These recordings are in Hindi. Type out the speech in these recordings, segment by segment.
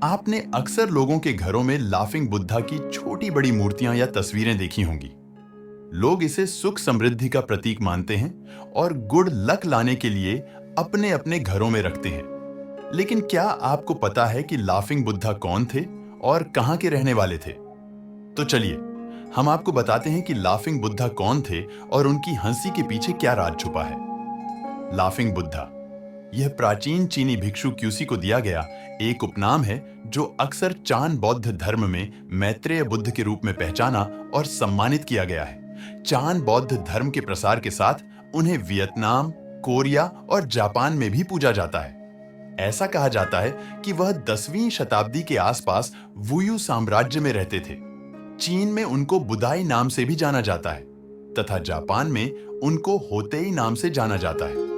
आपने अक्सर लोगों के घरों में लाफिंग बुद्धा की छोटी बड़ी मूर्तियां या तस्वीरें देखी होंगी। लोग इसे सुख समृद्धि का प्रतीक मानते हैं और गुड लक लाने के लिए अपने अपने घरों में रखते हैं। लेकिन क्या आपको पता है कि लाफिंग बुद्धा कौन थे और कहां के रहने वाले थे? तो चलिए, हम आपको बताते हैं कि लाफिंग बुद्धा कौन थे और उनकी हंसी के पीछे क्या राज छुपा है। लाफिंग बुद्धा यह प्राचीन चीनी भिक्षु क्यूसी को दिया गया एक उपनाम है जो अक्सर चान बौद्ध धर्म में मैत्रेय बुद्ध के रूप में पहचाना और सम्मानित किया गया है। चान बौद्ध धर्म के प्रसार के साथ उन्हें वियतनाम, कोरिया और जापान में भी पूजा जाता है। ऐसा कहा जाता है कि वह 10वीं शताब्दी के आसपास वुयू साम्राज्य में रहते थे। चीन में उनको बुदाई नाम से भी जाना जाता है तथा जापान में उनको होतेई नाम से जाना जाता है।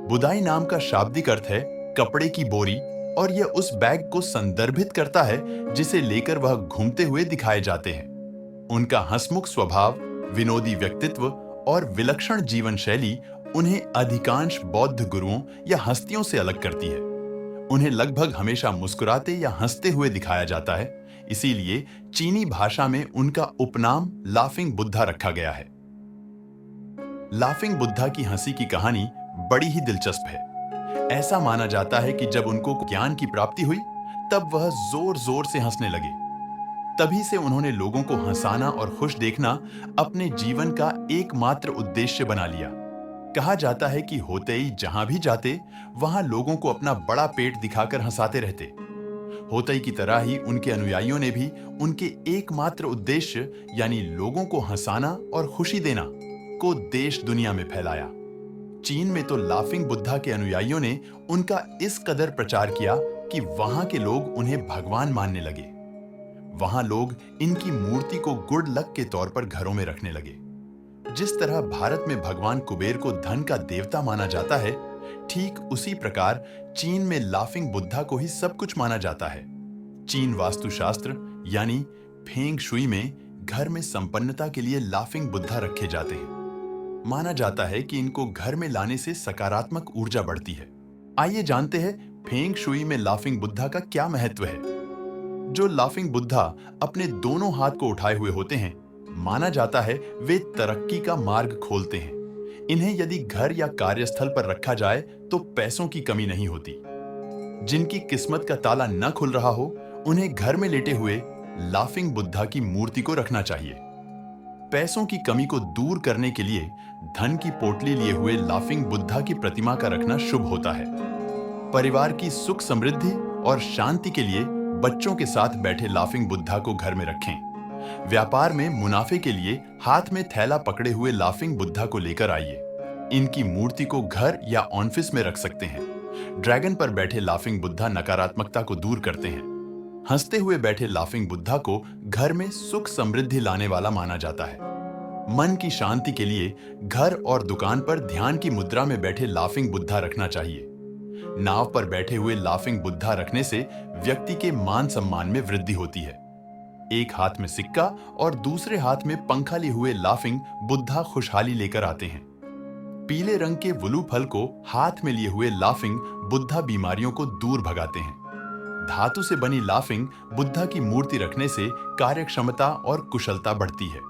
बुदाई नाम का शाब्दिक अर्थ है कपड़े की बोरी और यह उस बैग को संदर्भित करता है जिसे लेकर वह घूमते हुए दिखाए जाते हैं। उनका हंसमुख स्वभाव, विनोदी व्यक्तित्व और विलक्षण जीवन शैली उन्हें अधिकांश बौद्ध गुरुओं या हस्तियों से अलग करती है। उन्हें लगभग हमेशा मुस्कुराते या हंसते हुए दिखाया जाता है, इसीलिए चीनी भाषा में उनका उपनाम लाफिंग बुद्धा रखा गया है। लाफिंग बुद्धा की हंसी की कहानी बड़ी ही दिलचस्प है। ऐसा माना जाता है कि जब उनको ज्ञान की प्राप्ति हुई तब वह जोर जोर से हंसने लगे। तभी से उन्होंने लोगों को हंसाना और खुश देखना अपने जीवन का एकमात्र उद्देश्य बना लिया। कहा जाता है कि होतेई जहां भी जाते वहां लोगों को अपना बड़ा पेट दिखाकर हंसाते रहते। होतेई की तरह ही उनके अनुयायियों ने भी उनके एकमात्र उद्देश्य यानी लोगों को हंसाना और खुशी देना को देश दुनिया में फैलाया। चीन में तो लाफिंग बुद्धा के अनुयायियों ने उनका इस कदर प्रचार किया कि वहां के लोग उन्हें भगवान मानने लगे। वहां लोग इनकी मूर्ति को गुड लक के तौर पर घरों में रखने लगे। जिस तरह भारत में भगवान कुबेर को धन का देवता माना जाता है, ठीक उसी प्रकार चीन में लाफिंग बुद्धा को ही सब कुछ माना जाता है। चीन वास्तुशास्त्र यानी फेंग शुई में घर में संपन्नता के लिए लाफिंग बुद्धा रखे जाते हैं। माना जाता है कि इनको घर में लाने से सकारात्मक ऊर्जा बढ़ती है। आइए जानते हैं फेंग शुई में लाफिंग बुद्धा का क्या महत्व है। जो लाफिंग बुद्धा अपने दोनों हाथ को उठाए हुए होते हैं, माना जाता है वे तरक्की का मार्ग खोलते हैं। इन्हें यदि घर या कार्यस्थल पर रखा जाए तो पैसों की कमी नहीं होती। जिनकी किस्मत का ताला न खुल रहा हो, उन्हें घर में लेटे हुए लाफिंग बुद्धा की मूर्ति को रखना चाहिए। पैसों की कमी को दूर करने के लिए धन की पोटली लिए हुए लाफिंग बुद्धा की प्रतिमा का रखना शुभ होता है। परिवार की सुख समृद्धि और शांति के लिए बच्चों के साथ बैठे लाफिंग बुद्धा को घर में रखें। व्यापार में मुनाफे के लिए हाथ में थैला पकड़े हुए लाफिंग बुद्धा को लेकर आइए। इनकी मूर्ति को घर या ऑफिस में रख सकते हैं। ड्रैगन पर बैठे लाफिंग बुद्धा नकारात्मकता को दूर करते हैं। हंसते हुए बैठे लाफिंग बुद्धा को घर में सुख समृद्धि लाने वाला माना जाता है। मन की शांति के लिए घर और दुकान पर ध्यान की मुद्रा में बैठे लाफिंग बुद्धा रखना चाहिए। नाव पर बैठे हुए लाफिंग बुद्धा रखने से व्यक्ति के मान सम्मान में वृद्धि होती है। एक हाथ में सिक्का और दूसरे हाथ में पंखा लिए हुए लाफिंग बुद्धा खुशहाली लेकर आते हैं। पीले रंग के वुलू फल को हाथ में लिए हुए लाफिंग बुद्धा बीमारियों को दूर भगाते हैं। धातु से बनी लाफिंग बुद्धा की मूर्ति रखने से कार्यक्षमता और कुशलता बढ़ती है।